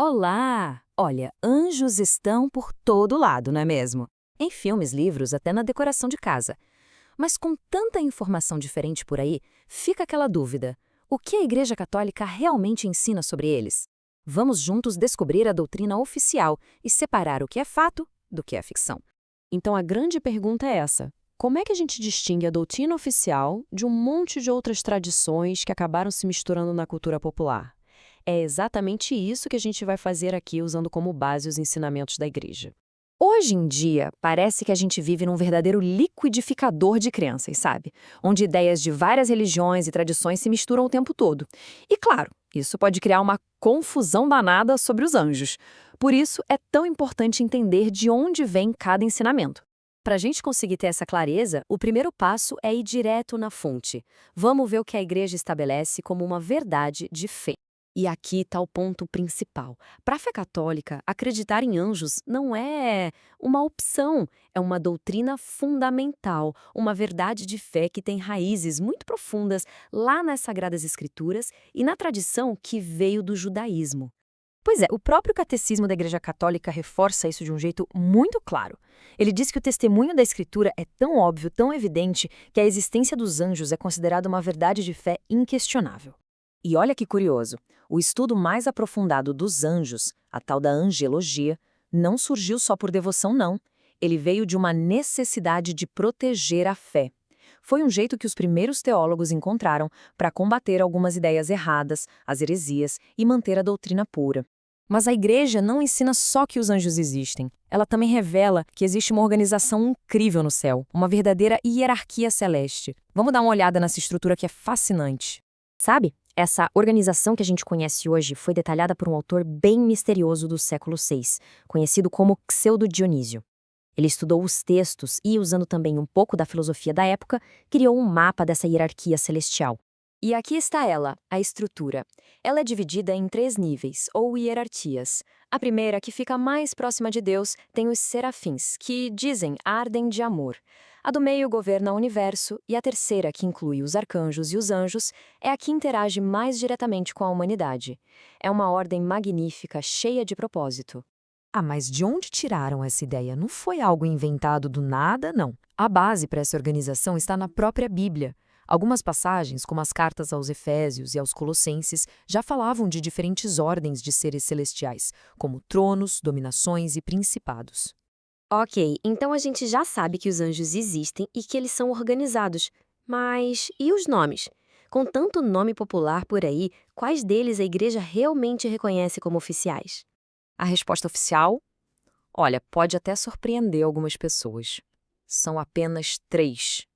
Olá! Olha, anjos estão por todo lado, não é mesmo? Em filmes, livros, até na decoração de casa. Mas com tanta informação diferente por aí, fica aquela dúvida: o que a Igreja Católica realmente ensina sobre eles? Vamos juntos descobrir a doutrina oficial e separar o que é fato do que é ficção. Então a grande pergunta é essa: como é que a gente distingue a doutrina oficial de um monte de outras tradições que acabaram se misturando na cultura popular? É exatamente isso que a gente vai fazer aqui usando como base os ensinamentos da Igreja. Hoje em dia, parece que a gente vive num verdadeiro liquidificador de crenças, sabe? Onde ideias de várias religiões e tradições se misturam o tempo todo. E claro, isso pode criar uma confusão danada sobre os anjos. Por isso, é tão importante entender de onde vem cada ensinamento. Para a gente conseguir ter essa clareza, o primeiro passo é ir direto na fonte. Vamos ver o que a Igreja estabelece como uma verdade de fé. E aqui está o ponto principal. Para a fé católica, acreditar em anjos não é uma opção, é uma doutrina fundamental, uma verdade de fé que tem raízes muito profundas lá nas Sagradas Escrituras e na tradição que veio do judaísmo. Pois é, o próprio Catecismo da Igreja Católica reforça isso de um jeito muito claro. Ele diz que o testemunho da Escritura é tão óbvio, tão evidente, que a existência dos anjos é considerada uma verdade de fé inquestionável. E olha que curioso, o estudo mais aprofundado dos anjos, a tal da angelologia, não surgiu só por devoção, não. Ele veio de uma necessidade de proteger a fé. Foi um jeito que os primeiros teólogos encontraram para combater algumas ideias erradas, as heresias e manter a doutrina pura. Mas a Igreja não ensina só que os anjos existem. Ela também revela que existe uma organização incrível no céu, uma verdadeira hierarquia celeste. Vamos dar uma olhada nessa estrutura que é fascinante. Sabe? Essa organização que a gente conhece hoje foi detalhada por um autor bem misterioso do século VI, conhecido como Pseudo-Dionísio. Ele estudou os textos e, usando também um pouco da filosofia da época, criou um mapa dessa hierarquia celestial. E aqui está ela, a estrutura. Ela é dividida em 3 níveis, ou hierarquias. A primeira, que fica mais próxima de Deus, tem os serafins, que, dizem, ardem de amor. A do meio governa o universo, e a terceira, que inclui os arcanjos e os anjos, é a que interage mais diretamente com a humanidade. É uma ordem magnífica, cheia de propósito. Ah, mas de onde tiraram essa ideia? Não foi algo inventado do nada, não. A base para essa organização está na própria Bíblia. Algumas passagens, como as cartas aos Efésios e aos Colossenses, já falavam de diferentes ordens de seres celestiais, como tronos, dominações e principados. Ok, então a gente já sabe que os anjos existem e que eles são organizados. Mas e os nomes? Com tanto nome popular por aí, quais deles a igreja realmente reconhece como oficiais? A resposta oficial? Olha, pode até surpreender algumas pessoas. São apenas 3.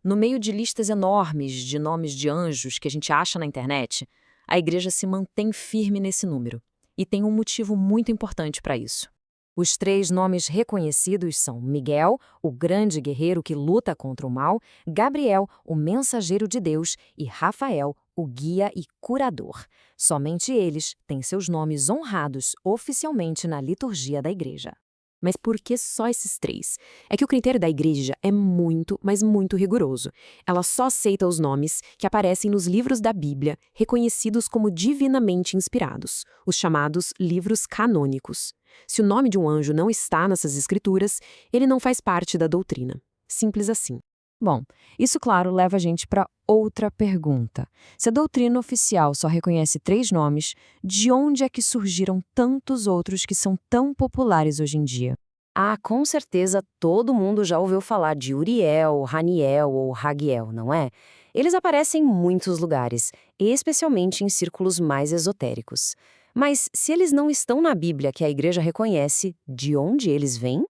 No meio de listas enormes de nomes de anjos que a gente acha na internet, a Igreja se mantém firme nesse número. E tem um motivo muito importante para isso. Os 3 nomes reconhecidos são Miguel, o grande guerreiro que luta contra o mal, Gabriel, o mensageiro de Deus, e Rafael, o guia e curador. Somente eles têm seus nomes honrados oficialmente na liturgia da Igreja. Mas por que só esses 3? É que o critério da Igreja é muito, mas muito rigoroso. Ela só aceita os nomes que aparecem nos livros da Bíblia, reconhecidos como divinamente inspirados, os chamados livros canônicos. Se o nome de um anjo não está nessas escrituras, ele não faz parte da doutrina. Simples assim. Bom, isso, claro, leva a gente para outra pergunta. Se a doutrina oficial só reconhece 3 nomes, de onde é que surgiram tantos outros que são tão populares hoje em dia? Ah, com certeza todo mundo já ouviu falar de Uriel, Raniel ou Raguel, não é? Eles aparecem em muitos lugares, especialmente em círculos mais esotéricos. Mas se eles não estão na Bíblia que a igreja reconhece, de onde eles vêm?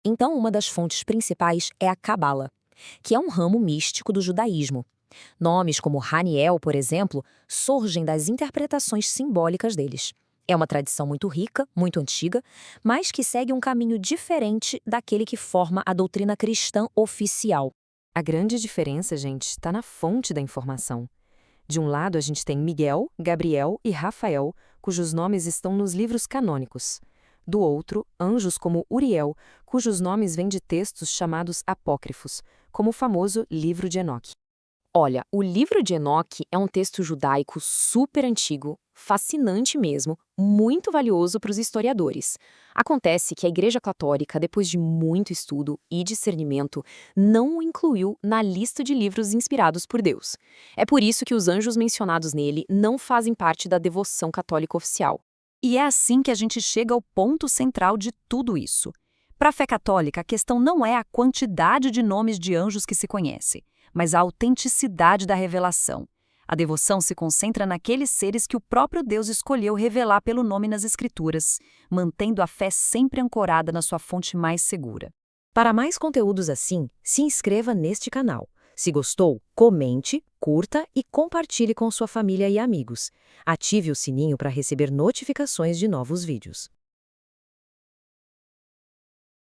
Então, uma das fontes principais é a Cabala, que é um ramo místico do judaísmo. Nomes como Raniel, por exemplo, surgem das interpretações simbólicas deles. É uma tradição muito rica, muito antiga, mas que segue um caminho diferente daquele que forma a doutrina cristã oficial. A grande diferença, gente, está na fonte da informação. De um lado, a gente tem Miguel, Gabriel e Rafael, cujos nomes estão nos livros canônicos. Do outro, anjos como Uriel, cujos nomes vêm de textos chamados apócrifos, como o famoso Livro de Enoque. Olha, o livro de Enoque é um texto judaico super antigo, fascinante mesmo, muito valioso para os historiadores. Acontece que a Igreja Católica, depois de muito estudo e discernimento, não o incluiu na lista de livros inspirados por Deus. É por isso que os anjos mencionados nele não fazem parte da devoção católica oficial. E é assim que a gente chega ao ponto central de tudo isso. Para a fé católica, a questão não é a quantidade de nomes de anjos que se conhece, mas a autenticidade da revelação. A devoção se concentra naqueles seres que o próprio Deus escolheu revelar pelo nome nas Escrituras, mantendo a fé sempre ancorada na sua fonte mais segura. Para mais conteúdos assim, se inscreva neste canal. Se gostou, comente, curta e compartilhe com sua família e amigos. Ative o sininho para receber notificações de novos vídeos.